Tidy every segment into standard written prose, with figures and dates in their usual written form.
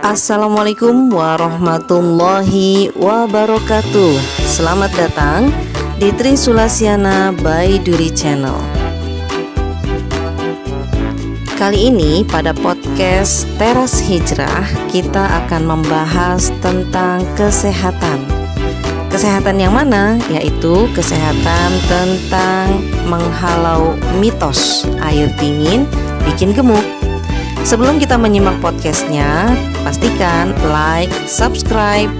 Assalamualaikum warahmatullahi wabarakatuh. Selamat datang di Tri Sulasiana by Duri Channel. Kali ini pada podcast Teras Hijrah kita akan membahas tentang kesehatan. Kesehatan yang mana? Yaitu kesehatan tentang menghalau mitos air dingin bikin gemuk. Sebelum kita menyimak podcastnya, pastikan like, subscribe,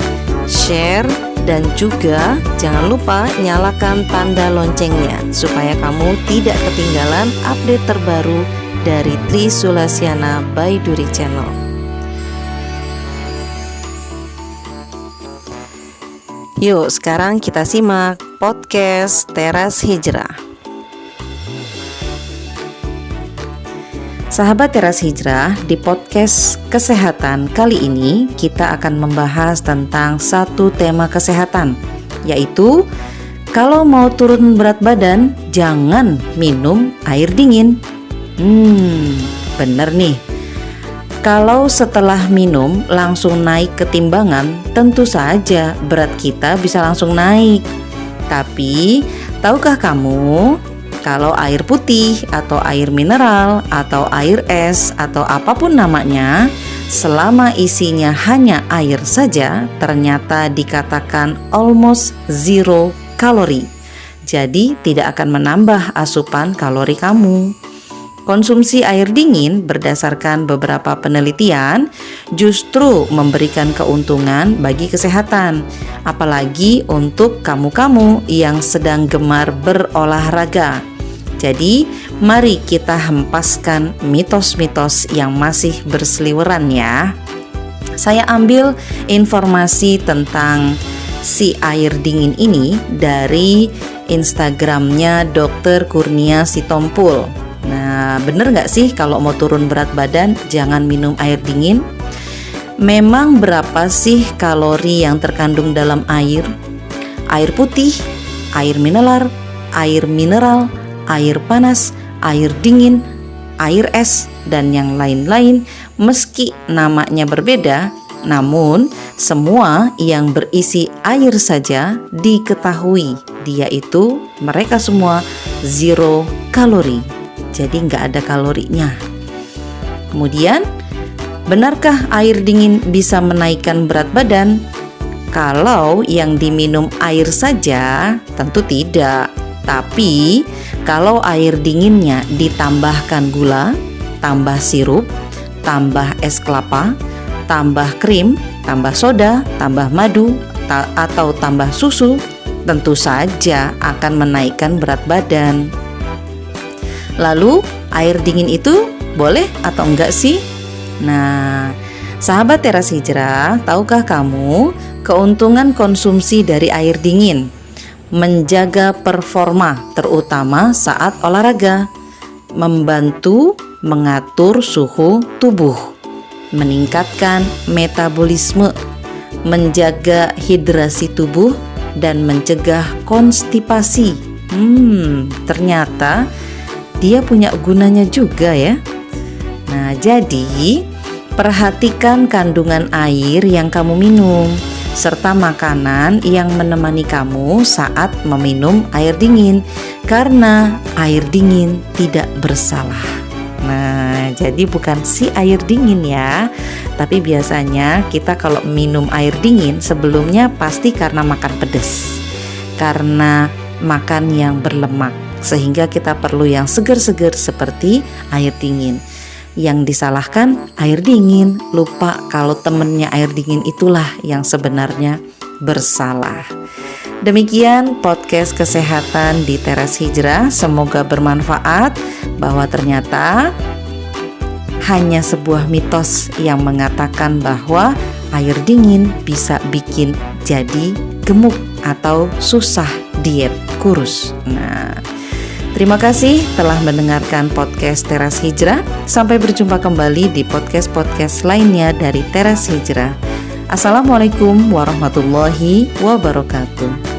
share, dan juga jangan lupa nyalakan tanda loncengnya supaya kamu tidak ketinggalan update terbaru dari Tri Sulasiana by Duri Channel. Yuk, sekarang kita simak podcast Teras Hijrah. Sahabat Teras Hijrah, di podcast kesehatan kali ini kita akan membahas tentang satu tema kesehatan, yaitu kalau mau turun berat badan jangan minum air dingin. Bener nih. Kalau setelah minum langsung naik ke timbangan, tentu saja berat kita bisa langsung naik. Tapi tahukah kamu kalau air putih atau air mineral atau air es atau apapun namanya, selama isinya hanya air saja, ternyata dikatakan almost zero kalori. Jadi tidak akan menambah asupan kalori kamu. Konsumsi air dingin berdasarkan beberapa penelitian justru memberikan keuntungan bagi kesehatan, apalagi untuk kamu-kamu yang sedang gemar berolahraga. Jadi, mari kita hempaskan mitos-mitos yang masih berseliweran ya. Saya ambil informasi tentang si air dingin ini dari Instagramnya Dr. Kurnia Sitompul. Nah, bener gak sih kalau mau turun berat badan jangan minum air dingin? Memang berapa sih kalori yang terkandung dalam air? Air putih, air mineral, air panas, air dingin, air es, dan yang lain-lain. Meski namanya berbeda, namun semua yang berisi air saja diketahui dia itu mereka semua zero kalori. Jadi nggak ada kalorinya. Kemudian, benarkah air dingin bisa menaikkan berat badan? Kalau yang diminum air saja, tentu tidak. Tapi kalau air dinginnya ditambahkan gula, tambah sirup, tambah es kelapa, tambah krim, tambah soda, tambah madu, atau tambah susu, tentu saja akan menaikkan berat badan. Lalu air dingin itu boleh atau enggak sih? Nah, sahabat Teras Hijrah, tahukah kamu keuntungan konsumsi dari air dingin? Menjaga performa terutama saat olahraga, membantu mengatur suhu tubuh, meningkatkan metabolisme, menjaga hidrasi tubuh, dan mencegah konstipasi. Ternyata dia punya gunanya juga ya. Nah, jadi perhatikan kandungan air yang kamu minum serta makanan yang menemani kamu saat meminum air dingin, karena air dingin tidak bersalah. Nah, jadi bukan si air dingin ya, tapi biasanya kita kalau minum air dingin sebelumnya pasti karena makan pedas, karena makan yang berlemak, sehingga kita perlu yang seger-seger seperti air dingin. Yang disalahkan air dingin, lupa kalau temennya air dingin itulah yang sebenarnya bersalah. Demikian podcast kesehatan di Teras Hijrah, semoga bermanfaat, bahwa ternyata hanya sebuah mitos yang mengatakan bahwa air dingin bisa bikin jadi gemuk atau susah diet, kurus. Nah, terima kasih telah mendengarkan podcast Teras Hijrah. Sampai berjumpa kembali di podcast-podcast lainnya dari Teras Hijrah. Assalamualaikum warahmatullahi wabarakatuh.